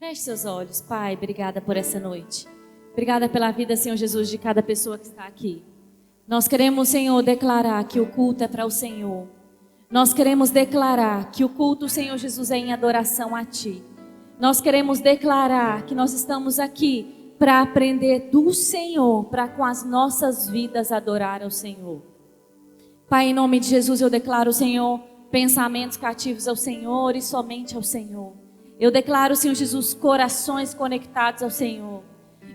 Feche seus olhos, Pai, obrigada por essa noite. Obrigada pela vida, Senhor Jesus, de cada pessoa que está aqui. Nós queremos, Senhor, declarar que o culto é para o Senhor. Nós queremos declarar que o culto, Senhor Jesus, é em adoração a Ti. Nós queremos declarar que nós estamos aqui para aprender do Senhor, para com as nossas vidas adorar ao Senhor. Pai, em nome de Jesus, eu declaro, Senhor, pensamentos cativos ao Senhor e somente ao Senhor. Eu declaro, Senhor Jesus, corações conectados ao Senhor.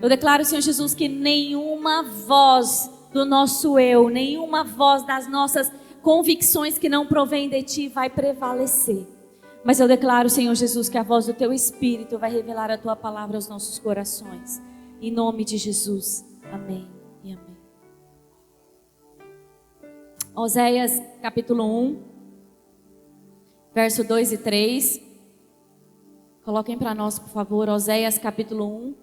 Eu declaro, Senhor Jesus, que nenhuma voz do nosso eu, nenhuma voz das nossas convicções que não provém de Ti vai prevalecer. Mas eu declaro, Senhor Jesus, que a voz do Teu Espírito vai revelar a Tua palavra aos nossos corações. Em nome de Jesus. Amém e amém. Oséias capítulo 1, verso 2 e 3. Coloquem para nós, por favor, Oséias capítulo 1,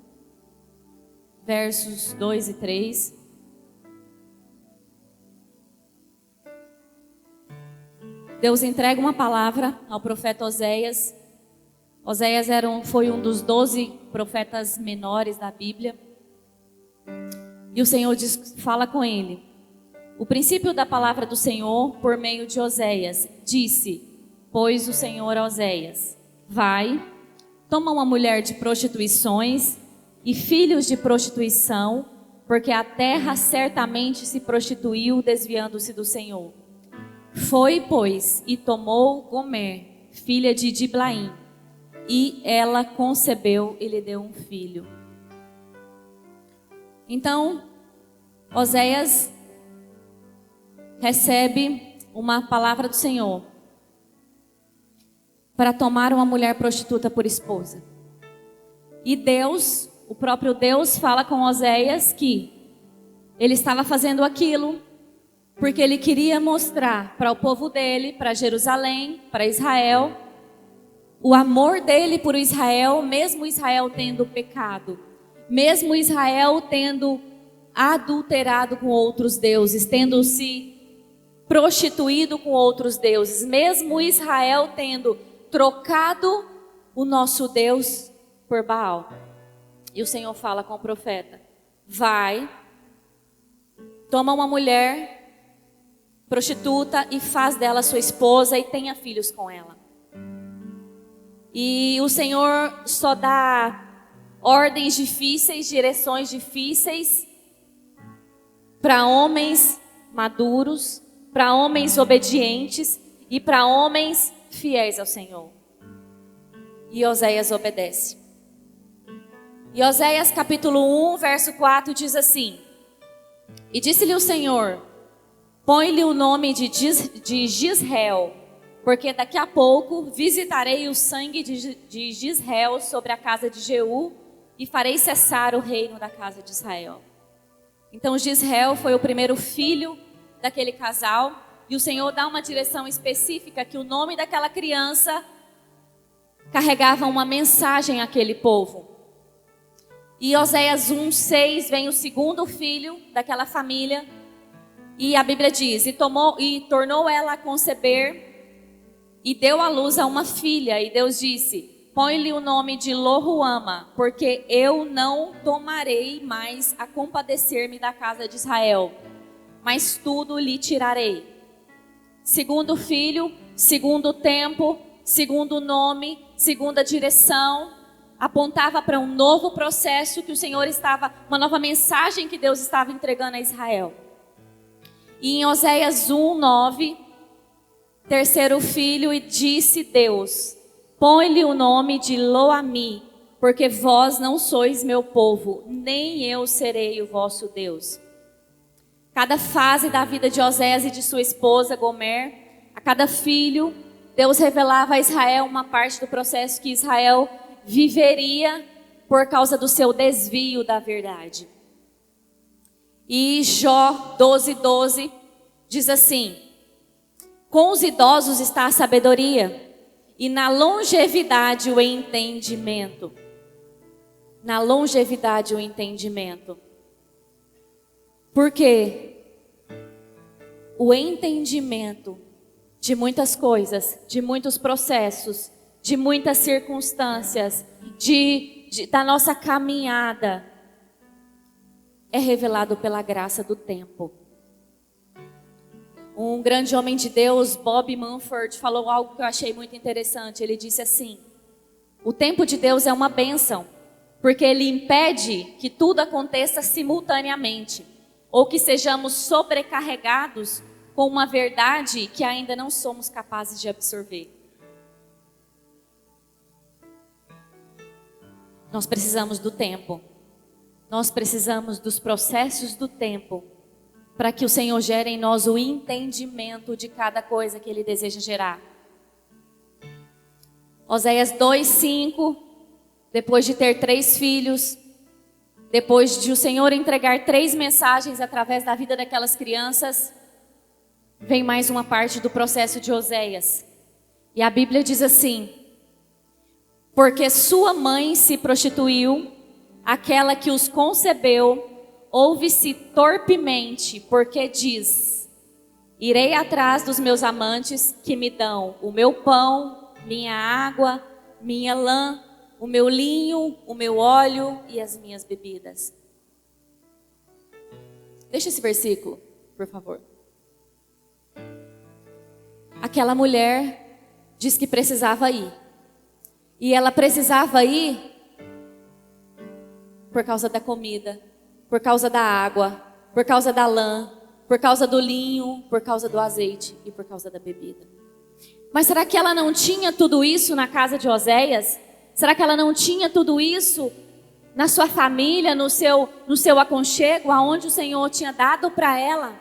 versos 2 e 3. Deus entrega uma palavra ao profeta Oséias. Oséias foi um dos 12 profetas menores da Bíblia. E o Senhor fala com ele. O princípio da palavra do Senhor, por meio de Oséias, disse: pois o Senhor a Oséias: vai, toma uma mulher de prostituições e filhos de prostituição, porque a terra certamente se prostituiu, desviando-se do Senhor. Foi, pois, e tomou Gomer, filha de Diblaim, e ela concebeu e lhe deu um filho. Então, Oséias recebe uma palavra do Senhor para tomar uma mulher prostituta por esposa. E Deus, o próprio Deus, fala com Oséias que ele estava fazendo aquilo porque ele queria mostrar para o povo dele, para Jerusalém, para Israel, o amor dele por Israel, mesmo Israel tendo pecado, mesmo Israel tendo adulterado com outros deuses, tendo se prostituído com outros deuses, mesmo Israel tendo trocado o nosso Deus por Baal. E o Senhor fala com o profeta: vai, toma uma mulher prostituta e faz dela sua esposa e tenha filhos com ela. E o Senhor só dá ordens difíceis, direções difíceis para homens maduros, para homens obedientes e para homens fiéis ao Senhor. E Oséias obedece. E Oséias capítulo 1, verso 4 diz assim: e disse-lhe o Senhor: põe-lhe o nome de Gisrael, porque daqui a pouco visitarei o sangue de Gisrael sobre a casa de Jeú e farei cessar o reino da casa de Israel. Então Gisrael foi o primeiro filho daquele casal. E o Senhor dá uma direção específica que o nome daquela criança carregava uma mensagem àquele povo. E Oséias 1:6 vem o segundo filho daquela família. E a Bíblia diz: e tornou ela a conceber e deu à luz a uma filha. E Deus disse: põe-lhe o nome de Loruama, porque eu não tomarei mais a compadecer-me da casa de Israel, mas tudo lhe tirarei. Segundo filho, segundo tempo, segundo nome, segunda direção, apontava para um novo processo que o Senhor uma nova mensagem que Deus estava entregando a Israel. E em Oséias 1:9, terceiro filho, e disse Deus: põe-lhe o nome de Loami, porque vós não sois meu povo, nem eu serei o vosso Deus. Cada fase da vida de Oséias e de sua esposa Gomer, a cada filho, Deus revelava a Israel uma parte do processo que Israel viveria por causa do seu desvio da verdade. E Jó 12:12 diz assim: com os idosos está a sabedoria, e na longevidade o entendimento. Na longevidade o entendimento. Porque o entendimento de muitas coisas, de muitos processos, de muitas circunstâncias, da nossa caminhada, é revelado pela graça do tempo. Um grande homem de Deus, Bob Mumford, falou algo que eu achei muito interessante. Ele disse assim: o tempo de Deus é uma bênção, porque ele impede que tudo aconteça simultaneamente, ou que sejamos sobrecarregados com uma verdade que ainda não somos capazes de absorver. Nós precisamos do tempo. Nós precisamos dos processos do tempo para que o Senhor gere em nós o entendimento de cada coisa que Ele deseja gerar. Oséias 2:5, depois de ter 3 filhos, depois de o Senhor entregar 3 mensagens através da vida daquelas crianças, vem mais uma parte do processo de Oséias. E a Bíblia diz assim: porque sua mãe se prostituiu, aquela que os concebeu, ouve-se torpemente, porque diz: irei atrás dos meus amantes que me dão o meu pão, minha água, minha lã, o meu linho, o meu óleo e as minhas bebidas. Deixa esse versículo, por favor. Aquela mulher diz que precisava ir. E ela precisava ir por causa da comida, por causa da água, por causa da lã, por causa do linho, por causa do azeite e por causa da bebida. Mas será que ela não tinha tudo isso na casa de Oséias? Será que ela não tinha tudo isso na sua família, no seu aconchego, aonde o Senhor tinha dado para ela?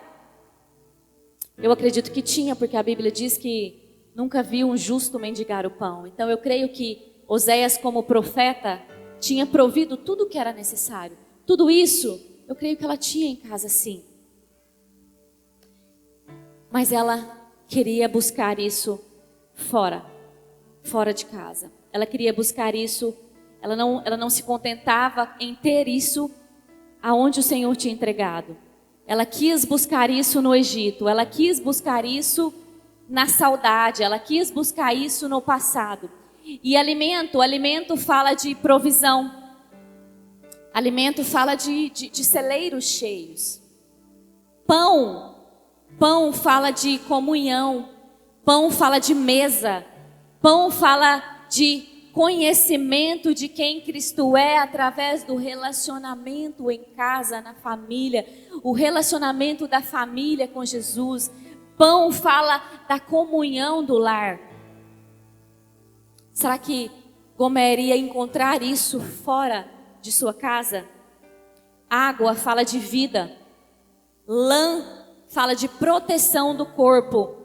Eu acredito que tinha, porque a Bíblia diz que nunca viu um justo mendigar o pão. Então eu creio que Oséias, como profeta, tinha provido tudo o que era necessário. Tudo isso, eu creio que ela tinha em casa, sim. Mas ela queria buscar isso fora de casa. Ela queria buscar isso, ela não se contentava em ter isso aonde o Senhor tinha entregado. Ela quis buscar isso no Egito, ela quis buscar isso na saudade, ela quis buscar isso no passado. E alimento fala de provisão. Alimento fala de celeiros cheios. Pão fala de comunhão. Pão fala de mesa. Pão fala de conhecimento de quem Cristo é através do relacionamento em casa, na família. O relacionamento da família com Jesus. Pão fala da comunhão do lar. Será que Gomer ia encontrar isso fora de sua casa? Água fala de vida. Lã fala de proteção do corpo.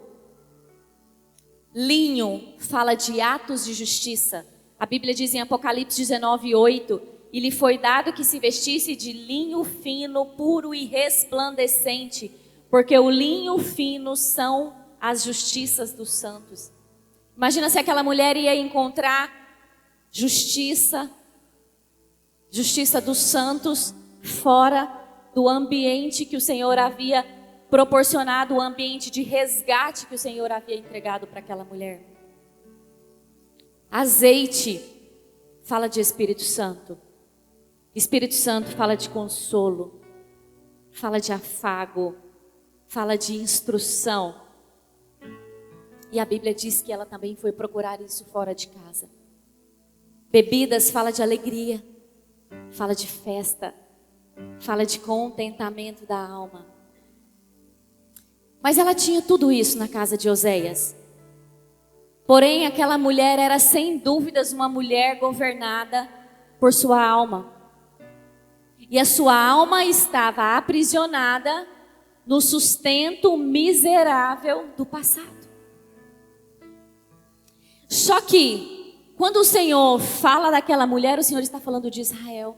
Linho fala de atos de justiça. A Bíblia diz em Apocalipse 19:8: e lhe foi dado que se vestisse de linho fino, puro e resplandecente, porque o linho fino são as justiças dos santos. Imagina se aquela mulher ia encontrar justiça dos santos fora do ambiente que o Senhor havia proporcionado, o ambiente de resgate que o Senhor havia entregado para aquela mulher. Azeite fala de Espírito Santo. Espírito Santo fala de consolo, fala de afago, fala de instrução. E a Bíblia diz que ela também foi procurar isso fora de casa. Bebidas fala de alegria, fala de festa, fala de contentamento da alma. Mas ela tinha tudo isso na casa de Oséias. Porém, aquela mulher era sem dúvidas uma mulher governada por sua alma. E a sua alma estava aprisionada no sustento miserável do passado. Só que, quando o Senhor fala daquela mulher, o Senhor está falando de Israel.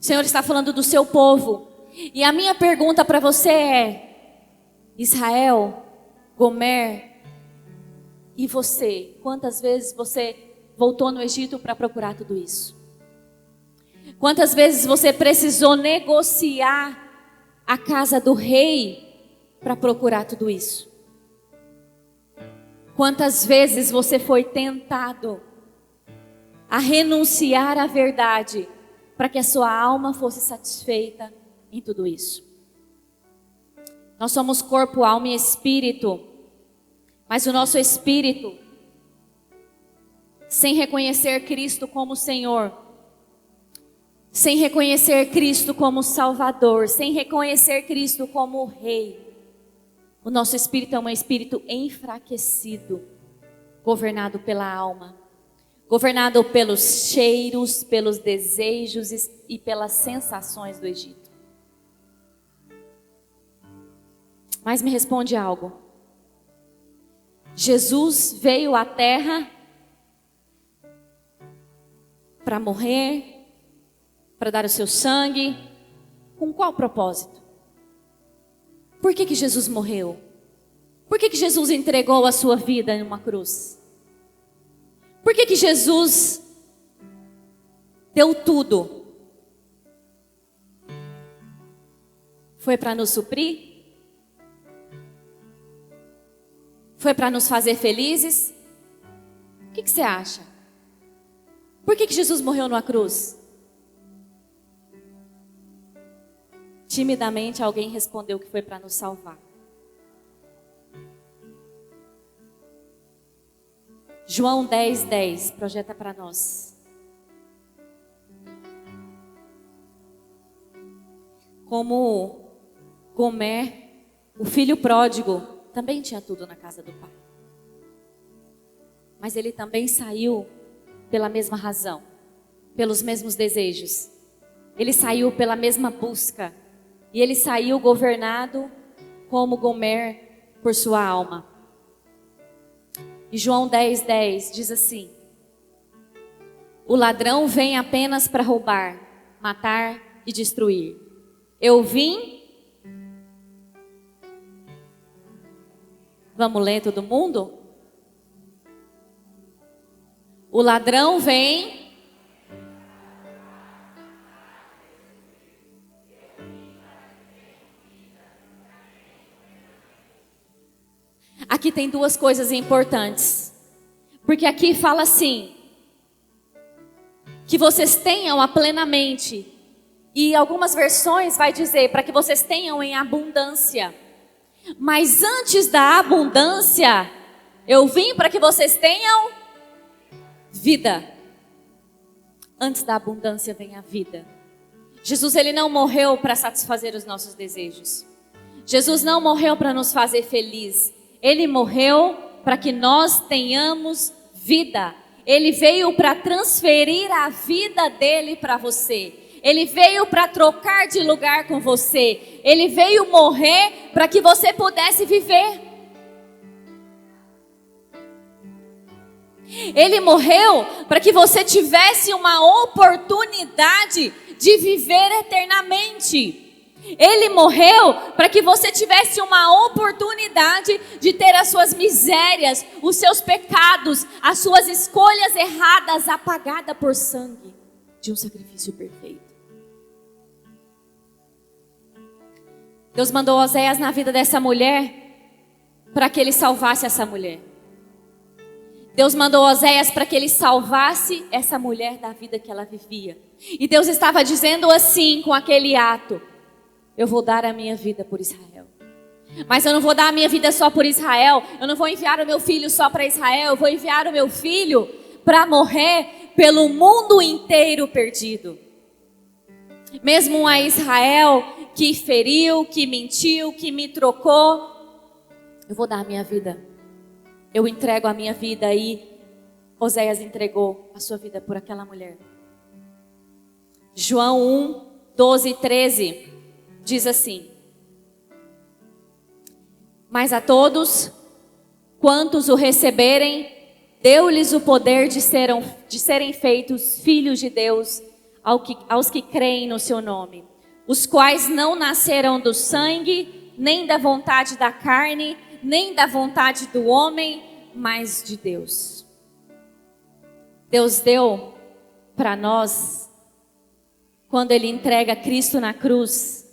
O Senhor está falando do seu povo. E a minha pergunta para você é: Israel, Gomer, e você? Quantas vezes você voltou no Egito para procurar tudo isso? Quantas vezes você precisou negociar a casa do rei para procurar tudo isso? Quantas vezes você foi tentado a renunciar à verdade para que a sua alma fosse satisfeita em tudo isso? Nós somos corpo, alma e espírito, mas o nosso espírito, sem reconhecer Cristo como Senhor, sem reconhecer Cristo como Salvador, sem reconhecer Cristo como Rei, o nosso espírito é um espírito enfraquecido, governado pela alma, governado pelos cheiros, pelos desejos e pelas sensações do Egito. Mas me responde algo. Jesus veio à terra para morrer, para dar o seu sangue, com qual propósito? Por que Jesus morreu? Por que Jesus entregou a sua vida em uma cruz? Por que Jesus deu tudo? Foi para nos suprir? Foi para nos fazer felizes? O que você acha? Por que Jesus morreu numa cruz? Timidamente alguém respondeu que foi para nos salvar. João 10:10 projeta para nós. Como Gomer, o filho pródigo, também tinha tudo na casa do pai. Mas ele também saiu pela mesma razão, pelos mesmos desejos. Ele saiu pela mesma busca. E ele saiu governado como Gomer por sua alma. E João 10:10 diz assim: o ladrão vem apenas para roubar, matar e destruir. Eu vim. Vamos ler todo mundo? O ladrão vem. Aqui tem duas coisas importantes. Porque aqui fala assim: que vocês tenham-a plenamente. E algumas versões vai dizer para que vocês tenham em abundância. Mas antes da abundância, eu vim para que vocês tenham vida. Antes da abundância vem a vida. Jesus, ele não morreu para satisfazer os nossos desejos. Jesus não morreu para nos fazer felizes. Ele morreu para que nós tenhamos vida. Ele veio para transferir a vida dele para você. Ele veio para trocar de lugar com você. Ele veio morrer para que você pudesse viver. Ele morreu para que você tivesse uma oportunidade de viver eternamente. Ele morreu para que você tivesse uma oportunidade de ter as suas misérias, os seus pecados, as suas escolhas erradas apagadas por sangue de um sacrifício perfeito. Deus mandou Oséias na vida dessa mulher para que ele salvasse essa mulher. Deus mandou Oséias para que ele salvasse essa mulher da vida que ela vivia. E Deus estava dizendo assim com aquele ato: eu vou dar a minha vida por Israel. Mas eu não vou dar a minha vida só por Israel. Eu não vou enviar o meu filho só para Israel. Eu vou enviar o meu filho para morrer pelo mundo inteiro perdido. Mesmo a Israel que feriu, que mentiu, que me trocou, eu vou dar a minha vida. Eu entrego a minha vida. E Oséias entregou a sua vida por aquela mulher. João 1:12-13 diz assim: mas a todos quantos o receberem, deu-lhes o poder de serem feitos filhos de Deus, aos que creem no seu nome, os quais não nasceram do sangue, nem da vontade da carne, nem da vontade do homem, mas de Deus. Deus deu para nós, quando Ele entrega Cristo na cruz,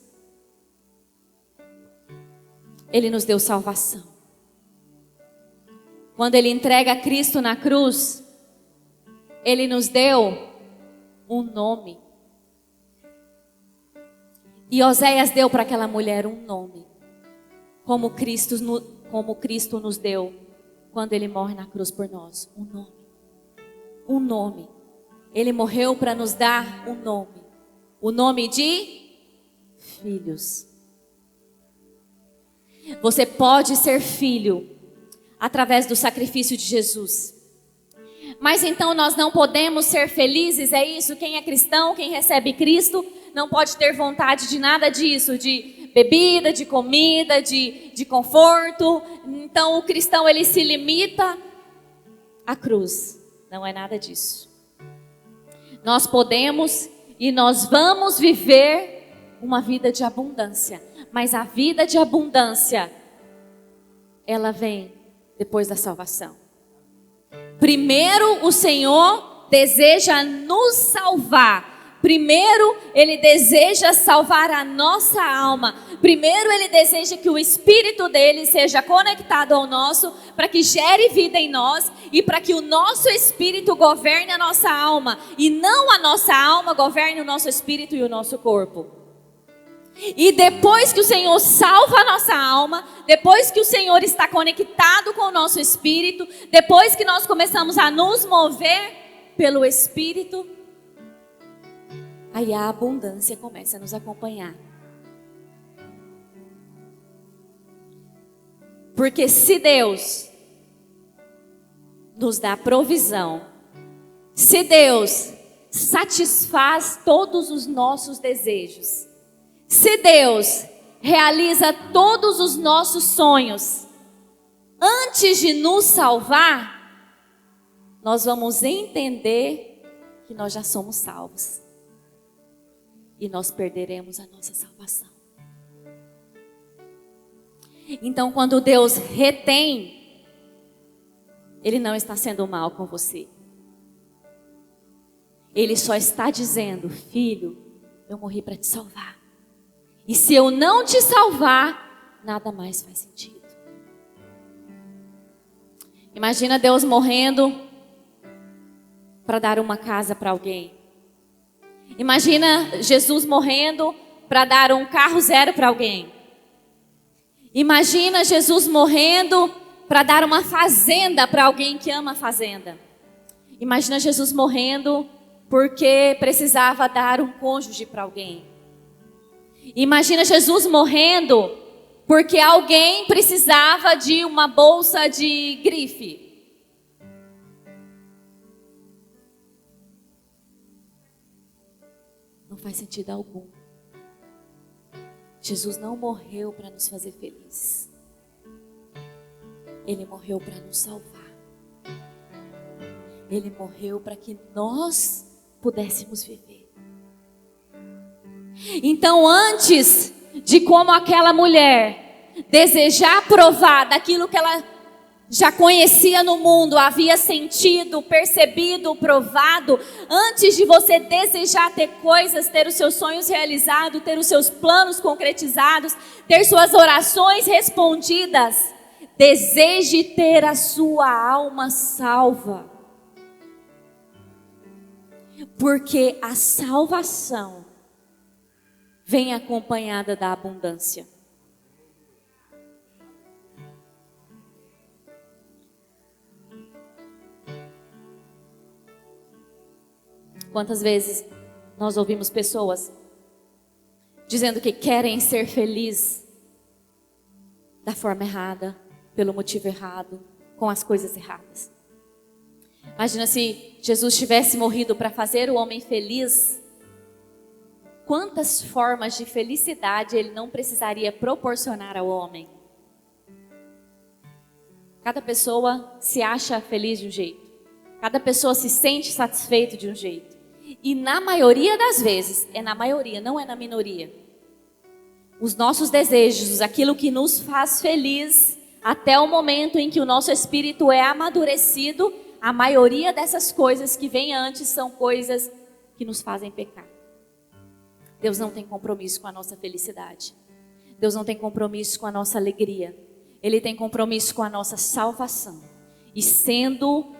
Ele nos deu salvação. quando Ele entrega Cristo na cruz, Ele nos deu um nome. E Oséias deu para aquela mulher um nome, como Cristo nos deu quando Ele morre na cruz por nós. Um nome. Um nome. Ele morreu para nos dar um nome. O nome de filhos. Você pode ser filho através do sacrifício de Jesus. Mas então nós não podemos ser felizes, é isso? Quem é cristão, quem recebe Cristo, não pode ter vontade de nada disso, de bebida, de comida, de conforto. Então o cristão, ele se limita à cruz. Não é nada disso. Nós podemos e nós vamos viver uma vida de abundância. Mas a vida de abundância, ela vem depois da salvação. Primeiro o Senhor deseja nos salvar. Primeiro Ele deseja salvar a nossa alma. Primeiro Ele deseja que o Espírito dele seja conectado ao nosso, para que gere vida em nós e para que o nosso Espírito governe a nossa alma. E não a nossa alma governe o nosso Espírito e o nosso corpo. E depois que o Senhor salva a nossa alma, depois que o Senhor está conectado com o nosso Espírito, depois que nós começamos a nos mover pelo Espírito, aí a abundância começa a nos acompanhar. Porque se Deus nos dá provisão, se Deus satisfaz todos os nossos desejos, se Deus realiza todos os nossos sonhos, antes de nos salvar, nós vamos entender que nós já somos salvos. E nós perderemos a nossa salvação. Então, quando Deus retém, Ele não está sendo mal com você. Ele só está dizendo: filho, eu morri para te salvar. E se eu não te salvar, nada mais faz sentido. Imagina Deus morrendo para dar uma casa para alguém. Imagina Jesus morrendo para dar um carro zero para alguém. Imagina Jesus morrendo para dar uma fazenda para alguém que ama a fazenda. Imagina Jesus morrendo porque precisava dar um cônjuge para alguém. Imagina Jesus morrendo porque alguém precisava de uma bolsa de grife. Não faz sentido algum. Jesus não morreu para nos fazer felizes. Ele morreu para nos salvar. Ele morreu para que nós pudéssemos viver. Então, antes de, como aquela mulher, desejar provar daquilo que ela já conhecia no mundo, havia sentido, percebido, provado, antes de você desejar ter coisas, ter os seus sonhos realizados, ter os seus planos concretizados, ter suas orações respondidas, deseje ter a sua alma salva. Porque a salvação vem acompanhada da abundância. Quantas vezes nós ouvimos pessoas dizendo que querem ser felizes da forma errada, pelo motivo errado, com as coisas erradas. Imagina se Jesus tivesse morrido para fazer o homem feliz. Quantas formas de felicidade Ele não precisaria proporcionar ao homem? Cada pessoa se acha feliz de um jeito. Cada pessoa se sente satisfeito de um jeito. E na maioria das vezes, é na maioria, não é na minoria. Os nossos desejos, aquilo que nos faz feliz, até o momento em que o nosso espírito é amadurecido, a maioria dessas coisas que vêm antes são coisas que nos fazem pecar. Deus não tem compromisso com a nossa felicidade. Deus não tem compromisso com a nossa alegria. Ele tem compromisso com a nossa salvação. E sendo-nos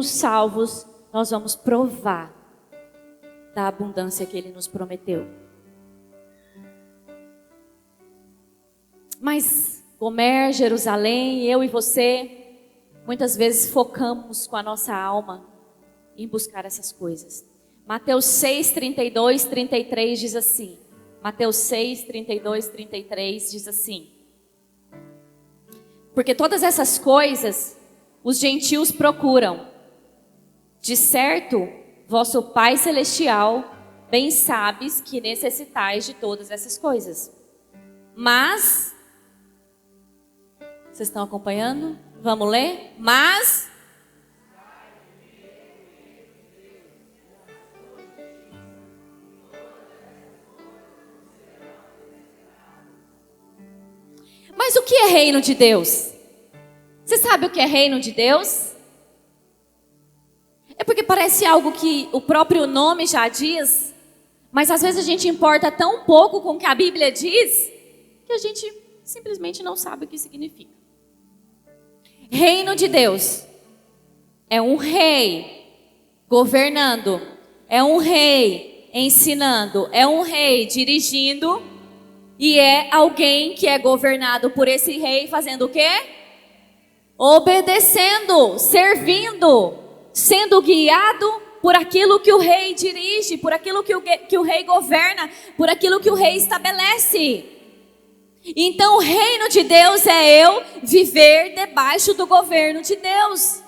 salvos, nós vamos provar da abundância que Ele nos prometeu. Mas Gomer, Jerusalém, eu e você, muitas vezes focamos com a nossa alma em buscar essas coisas. Mateus 6, 32, 33 diz assim. Mateus 6, 32, 33 diz assim. Porque todas essas coisas os gentios procuram. De certo, vosso Pai Celestial bem sabes que necessitais de todas essas coisas. Mas, vocês estão acompanhando? Vamos ler? Mas o que é reino de Deus? Você sabe o que é reino de Deus? É porque parece algo que o próprio nome já diz, mas às vezes a gente importa tão pouco com o que a Bíblia diz, que a gente simplesmente não sabe o que significa. Reino de Deus é um rei governando, é um rei ensinando, é um rei dirigindo, e é alguém que é governado por esse rei fazendo o quê? Obedecendo, servindo, sendo guiado por aquilo que o rei dirige, por aquilo que o rei governa, por aquilo que o rei estabelece. Então o reino de Deus é eu viver debaixo do governo de Deus.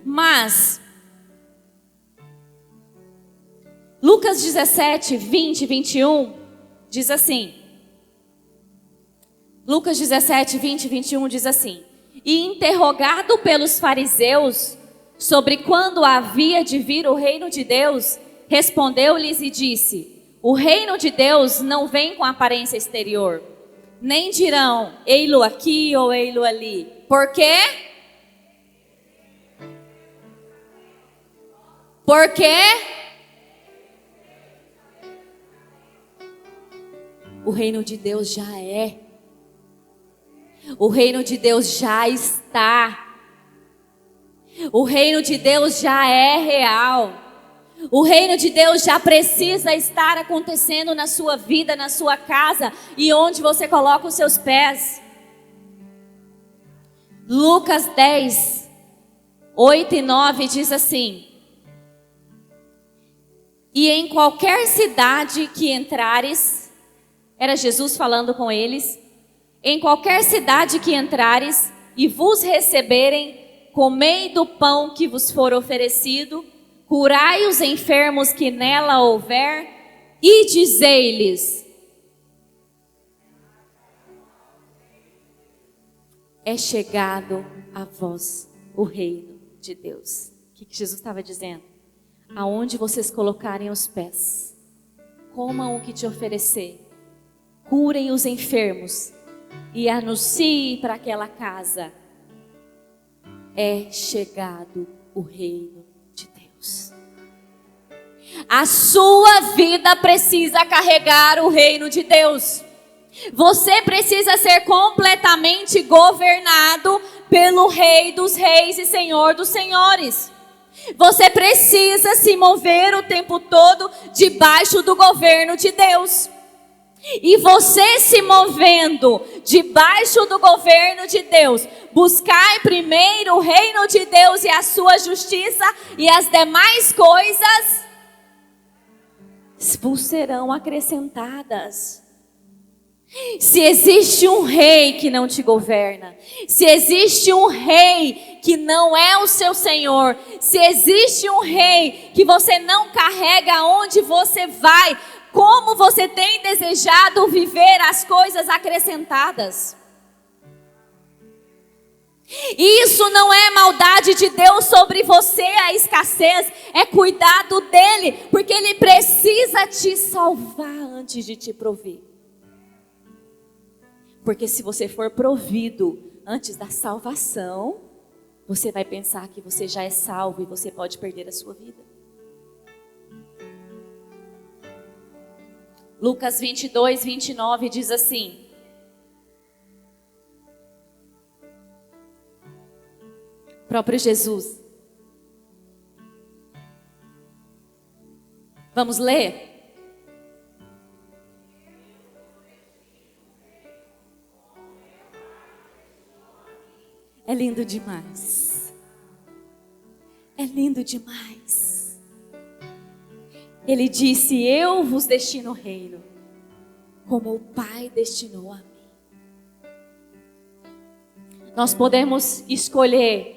Mas Lucas 17, 20 e 21 diz assim. Lucas 17, 20 e 21 diz assim. E interrogado pelos fariseus sobre quando havia de vir o reino de Deus, respondeu-lhes e disse: o reino de Deus não vem com aparência exterior, nem dirão, ei-lo aqui ou ei-lo ali. Por quê? Porque o reino de Deus já é. O reino de Deus já está. O reino de Deus já é real. O reino de Deus já precisa estar acontecendo na sua vida, na sua casa e onde você coloca os seus pés. Lucas 10, 8 e 9 diz assim. E em qualquer cidade que entrares, era Jesus falando com eles, em qualquer cidade que entrares e vos receberem, comei do pão que vos for oferecido, curai os enfermos que nela houver, e dizei-lhes: é chegado a vós o reino de Deus. O que Jesus estava dizendo? Aonde vocês colocarem os pés, comam o que te oferecer, curem os enfermos e anuncie para aquela casa: é chegado o reino de Deus. A sua vida precisa carregar o reino de Deus. Você precisa ser completamente governado pelo Rei dos Reis e Senhor dos Senhores. Você precisa se mover o tempo todo debaixo do governo de Deus. E você se movendo debaixo do governo de Deus, buscai primeiro o reino de Deus e a sua justiça, e as demais coisas vos serão acrescentadas. Se existe um rei que não te governa, se existe um rei que não é o seu Senhor, se existe um rei que você não carrega onde você vai, como você tem desejado viver as coisas acrescentadas? Isso não é maldade de Deus sobre você, a escassez, é cuidado dele, porque ele precisa te salvar antes de te prover. Porque se você for provido antes da salvação, você vai pensar que você já é salvo e você pode perder a sua vida. Lucas 22, 29 diz assim: próprio Jesus. Vamos ler? É lindo demais. É lindo demais. Ele disse: eu vos destino o reino, como o Pai destinou a mim. Nós podemos escolher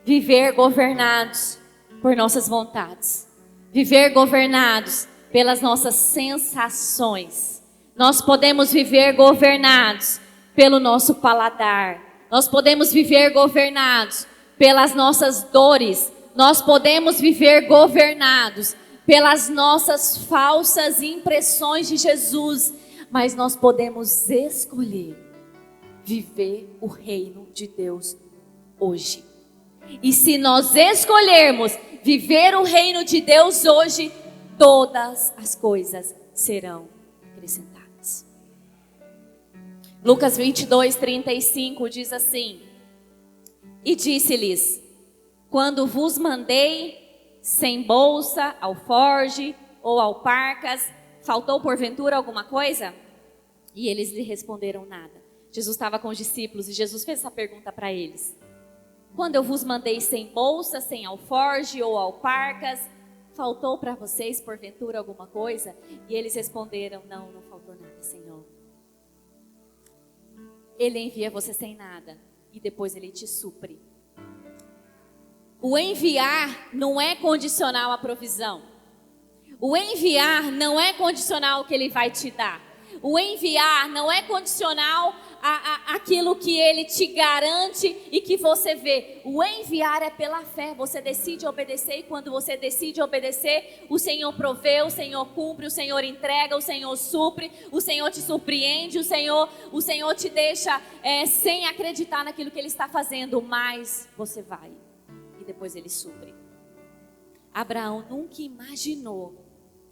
viver governados por nossas vontades, viver governados pelas nossas sensações. Nós podemos viver governados pelo nosso paladar. Nós podemos viver governados pelas nossas dores. Nós podemos viver governados pelas nossas falsas impressões de Jesus. Mas nós podemos escolher viver o reino de Deus hoje. E se nós escolhermos viver o reino de Deus hoje, todas as coisas serão acrescentadas. Lucas 22:35 diz assim: e disse-lhes: quando vos mandei sem bolsa, alforge ou alparcas, faltou porventura alguma coisa? E eles lhe responderam: nada. Jesus estava com os discípulos e Jesus fez essa pergunta para eles: quando eu vos mandei sem bolsa, sem alforge ou alparcas, faltou para vocês porventura alguma coisa? E eles responderam: não, não faltou nada, Senhor. Ele envia você sem nada e depois ele te supre. O enviar não é condicional à provisão. O enviar não é condicional ao que ele vai te dar. O enviar não é condicional àquilo que ele te garante e que você vê. O enviar é pela fé. Você decide obedecer e quando você decide obedecer, o Senhor provê, o Senhor cumpre, o Senhor entrega, o Senhor supre, o Senhor te surpreende, o Senhor te deixa sem acreditar naquilo que Ele está fazendo, mas você vai e depois Ele supre. Abraão nunca imaginou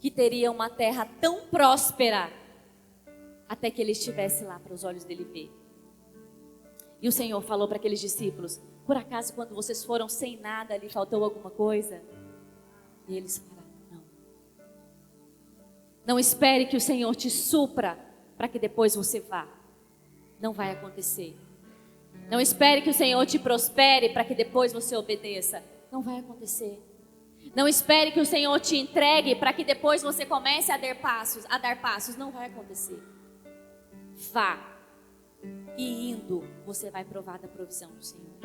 que teria uma terra tão próspera até que ele estivesse lá para os olhos dele ver. E o Senhor falou para aqueles discípulos: por acaso quando vocês foram sem nada, lhe faltou alguma coisa? E eles falaram: não. Não espere que o Senhor te supra para que depois você vá. Não vai acontecer. Não espere que o Senhor te prospere para que depois você obedeça. Não vai acontecer. Não espere que o Senhor te entregue para que depois você comece a dar passos. Não vai acontecer. Vá. E indo, você vai provar da provisão do Senhor.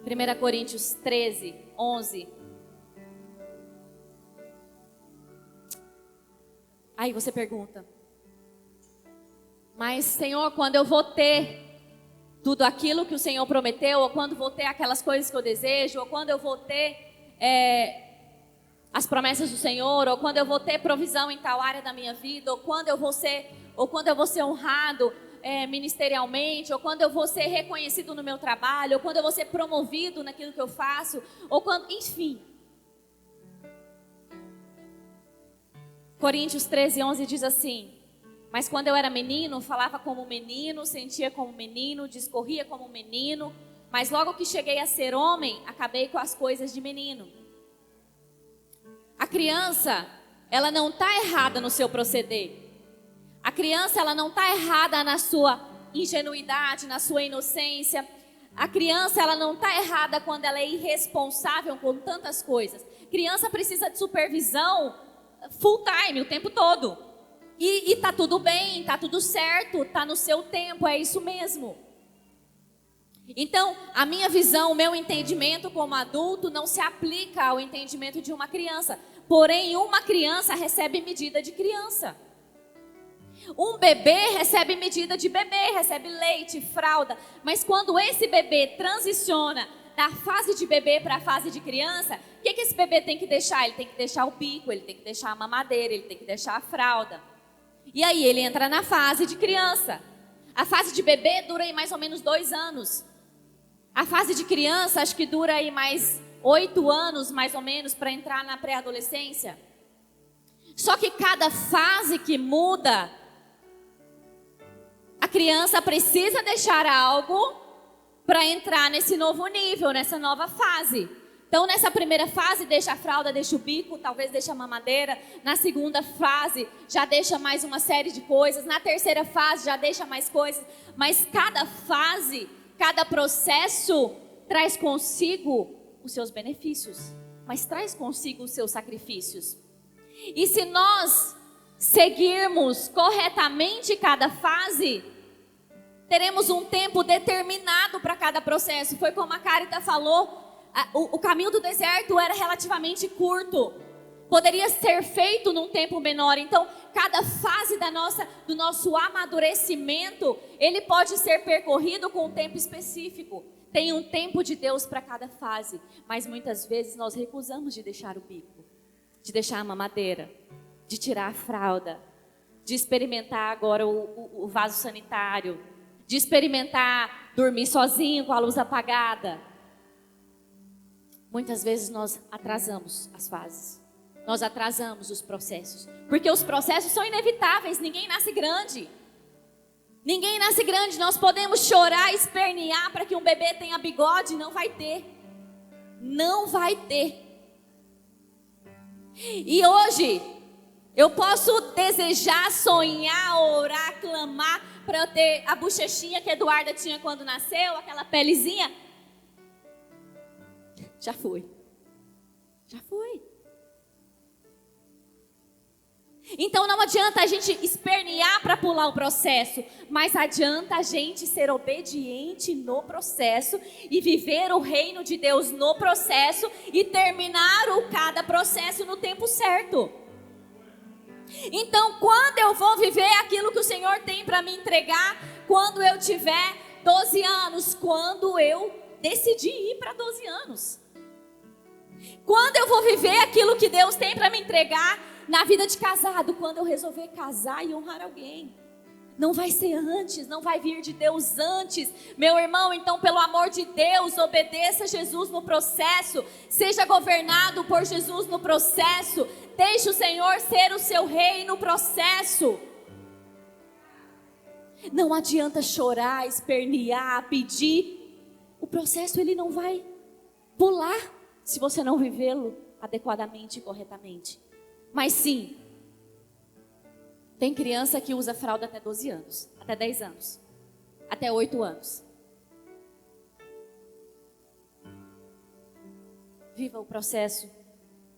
1 Coríntios 13:11. Aí você pergunta: mas Senhor, quando eu vou ter tudo aquilo que o Senhor prometeu, ou quando vou ter aquelas coisas que eu desejo, ou quando eu vou ter as promessas do Senhor, ou quando eu vou ter provisão em tal área da minha vida, ou quando eu vou ser honrado ministerialmente, ou quando eu vou ser reconhecido no meu trabalho, ou quando eu vou ser promovido naquilo que eu faço, ou quando, enfim. Coríntios 13:11 diz assim: mas quando eu era menino, falava como menino, sentia como menino, discorria como menino, mas logo que cheguei a ser homem, acabei com as coisas de menino. A criança, ela não está errada no seu proceder. A criança, ela não está errada na sua ingenuidade, na sua inocência. A criança, ela não está errada quando ela é irresponsável com tantas coisas. Criança precisa de supervisão full time, o tempo todo. E tá tudo bem, tá tudo certo, tá no seu tempo, é isso mesmo. Então, a minha visão, o meu entendimento como adulto não se aplica ao entendimento de uma criança. Porém, uma criança recebe medida de criança. Um bebê recebe medida de bebê, recebe leite, fralda. Mas quando esse bebê transiciona da fase de bebê para a fase de criança, o que esse bebê tem que deixar? Ele tem que deixar o bico, ele tem que deixar a mamadeira, ele tem que deixar a fralda. E aí ele entra na fase de criança. A fase de bebê dura aí mais ou menos 2 anos. A fase de criança acho que dura aí mais 8 anos, mais ou menos, para entrar na pré-adolescência. Só que cada fase que muda, a criança precisa deixar algo para entrar nesse novo nível, nessa nova fase. Então, nessa primeira fase, deixa a fralda, deixa o bico, talvez deixa a mamadeira. Na segunda fase, já deixa mais uma série de coisas. Na terceira fase, já deixa mais coisas. Mas cada fase, cada processo traz consigo os seus benefícios, mas traz consigo os seus sacrifícios. E se nós seguirmos corretamente cada fase, teremos um tempo determinado para cada processo. Foi como a Carita falou, o caminho do deserto era relativamente curto. Poderia ser feito num tempo menor. Então, cada fase do nosso amadurecimento, ele pode ser percorrido com um tempo específico. Tem um tempo de Deus para cada fase. Mas muitas vezes nós recusamos de deixar o bico, de deixar a mamadeira, de tirar a fralda, de experimentar agora o vaso sanitário, de experimentar dormir sozinho com a luz apagada. Muitas vezes nós atrasamos as fases. Nós atrasamos os processos. Porque os processos são inevitáveis. Ninguém nasce grande. Ninguém nasce grande. Nós podemos chorar, espernear para que um bebê tenha bigode. Não vai ter. Não vai ter. E hoje, eu posso desejar, sonhar, orar, clamar para eu ter a bochechinha que a Eduarda tinha quando nasceu, aquela pelezinha. Já foi. Já foi. Então não adianta a gente espernear para pular o processo, mas adianta a gente ser obediente no processo e viver o reino de Deus no processo e terminar cada processo no tempo certo. Então, quando eu vou viver aquilo que o Senhor tem para me entregar, quando eu tiver 12 anos, quando eu decidi ir para 12 anos. Quando eu vou viver aquilo que Deus tem para me entregar na vida de casado, quando eu resolver casar e honrar alguém. Não vai ser antes, não vai vir de Deus antes. Meu irmão, então pelo amor de Deus, obedeça Jesus no processo. Seja governado por Jesus no processo. Deixe o Senhor ser o seu rei no processo. Não adianta chorar, espernear, pedir. O processo ele não vai pular se você não vivê-lo adequadamente e corretamente. Mas sim, tem criança que usa fralda até 12 anos, até 10 anos, até 8 anos. Viva o processo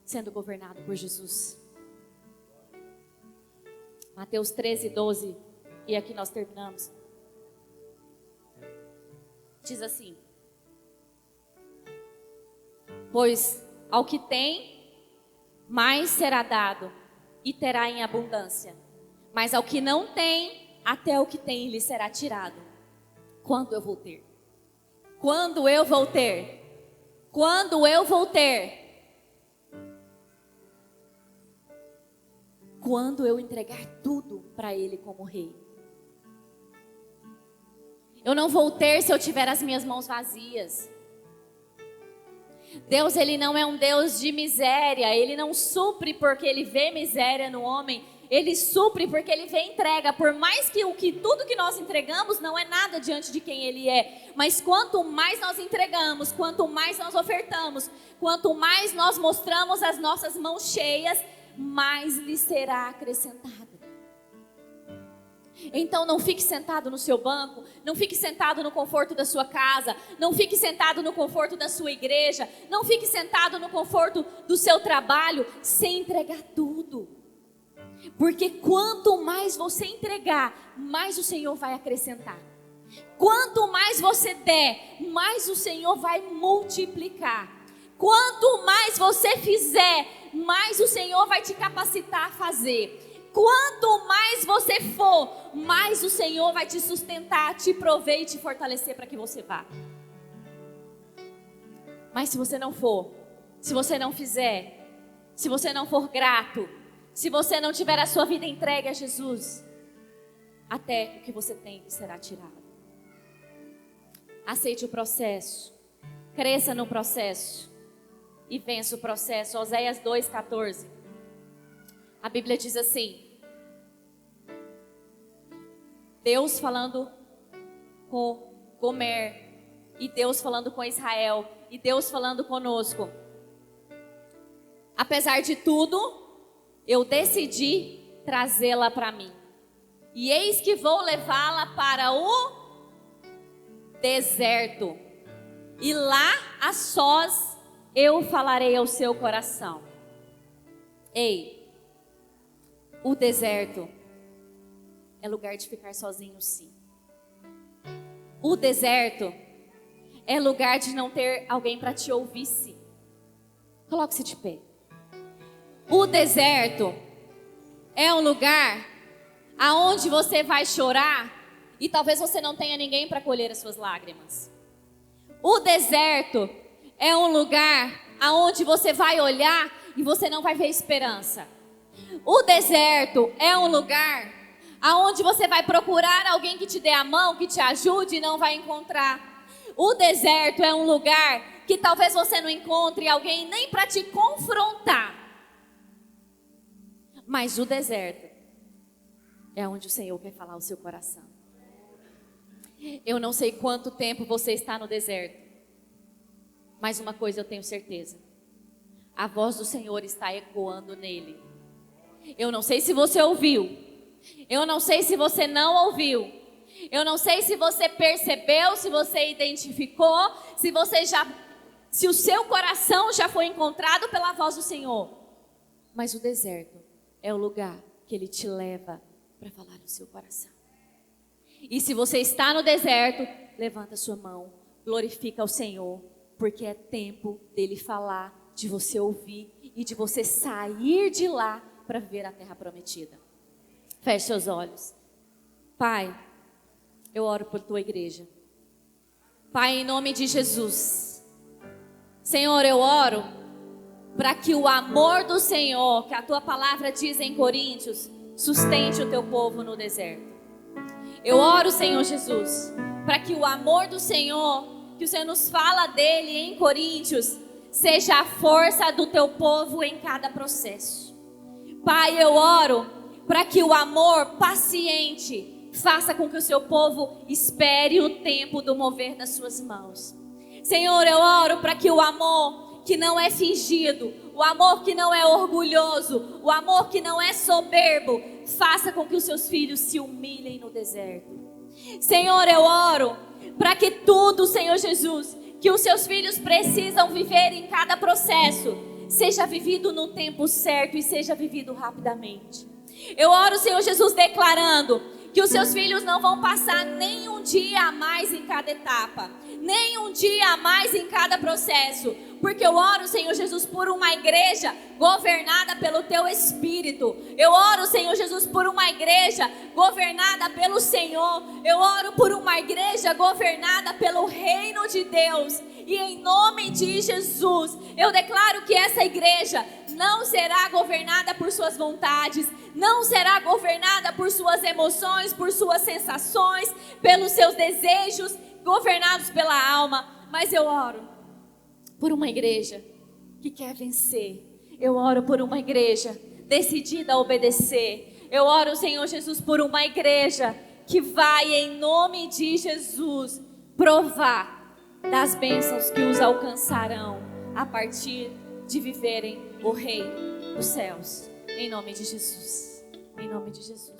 sendo governado por Jesus. Mateus 13, 12, e aqui nós terminamos. Diz assim: pois ao que tem, mais será dado, e terá em abundância. Mas ao que não tem, até o que tem lhe será tirado. Quando eu vou ter? Quando eu vou ter? Quando eu vou ter? Quando eu entregar tudo para Ele como rei. Eu não vou ter se eu tiver as minhas mãos vazias. Deus, Ele não é um Deus de miséria. Ele não supre porque Ele vê miséria no homem. Ele supre porque Ele vê entrega. Por mais que tudo que nós entregamos não é nada diante de quem Ele é. Mas quanto mais nós entregamos, quanto mais nós ofertamos, quanto mais nós mostramos as nossas mãos cheias, mais lhe será acrescentado. Então não fique sentado no seu banco, não fique sentado no conforto da sua casa, não fique sentado no conforto da sua igreja, não fique sentado no conforto do seu trabalho, sem entregar tudo. Porque quanto mais você entregar, mais o Senhor vai acrescentar. Quanto mais você der, mais o Senhor vai multiplicar. Quanto mais você fizer, mais o Senhor vai te capacitar a fazer. Quanto mais você for, mais o Senhor vai te sustentar, te prover e te fortalecer para que você vá. Mas se você não for, se você não fizer, se você não for grato, se você não tiver a sua vida entregue a Jesus, até o que você tem será tirado. Aceite o processo, cresça no processo e vença o processo. Oséias 2,14. A Bíblia diz assim: Deus falando com Gomer, e Deus falando com Israel, e Deus falando conosco. Apesar de tudo, eu decidi trazê-la para mim. E eis que vou levá-la para o deserto. E lá, a sós, eu falarei ao seu coração. Ei, o deserto é lugar de ficar sozinho, sim. O deserto é lugar de não ter alguém para te ouvir, sim. Coloque-se de pé. O deserto é um lugar aonde você vai chorar e talvez você não tenha ninguém para colher as suas lágrimas. O deserto é um lugar aonde você vai olhar e você não vai ver esperança. O deserto é um lugar aonde você vai procurar alguém que te dê a mão, que te ajude e não vai encontrar. O deserto é um lugar que talvez você não encontre alguém nem para te confrontar. Mas o deserto é onde o Senhor quer falar ao seu coração. Eu não sei quanto tempo você está no deserto, mas uma coisa eu tenho certeza: a voz do Senhor está ecoando nele. Eu não sei se você ouviu, eu não sei se você não ouviu, eu não sei se você percebeu, se você identificou, se o seu coração já foi encontrado pela voz do Senhor. Mas o deserto é o lugar que Ele te leva para falar no seu coração. E se você está no deserto, levanta sua mão, glorifica ao Senhor, porque é tempo dele falar, de você ouvir e de você sair de lá para viver a terra prometida. Feche seus olhos. Pai, eu oro por tua igreja. Pai, em nome de Jesus. Senhor, eu oro para que o amor do Senhor, que a tua palavra diz em Coríntios, sustente o teu povo no deserto. Eu oro, Senhor Jesus, para que o amor do Senhor, que o Senhor nos fala dele em Coríntios, seja a força do teu povo em cada processo. Pai, eu oro para que o amor paciente faça com que o seu povo espere o tempo do mover das suas mãos. Senhor, eu oro para que o amor que não é fingido, o amor que não é orgulhoso, o amor que não é soberbo, faça com que os seus filhos se humilhem no deserto. Senhor, eu oro para que tudo, Senhor Jesus, que os seus filhos precisam viver em cada processo, seja vivido no tempo certo e seja vivido rapidamente. Eu oro, Senhor Jesus, declarando que os seus filhos não vão passar nem um dia a mais em cada etapa, nem um dia a mais em cada processo, porque eu oro, Senhor Jesus, por uma igreja governada pelo teu Espírito. Eu oro, Senhor Jesus, por uma igreja governada pelo Senhor. Eu oro por uma igreja governada pelo reino de Deus. E em nome de Jesus, eu declaro que essa igreja não será governada por suas vontades, não será governada por suas emoções, por suas sensações, pelos seus desejos, governados pela alma. Mas eu oro por uma igreja que quer vencer. Eu oro por uma igreja decidida a obedecer. Eu oro, Senhor Jesus, por uma igreja que vai, em nome de Jesus, provar das bênçãos que os alcançarão a partir de viverem o reino dos céus. Em nome de Jesus. Em nome de Jesus.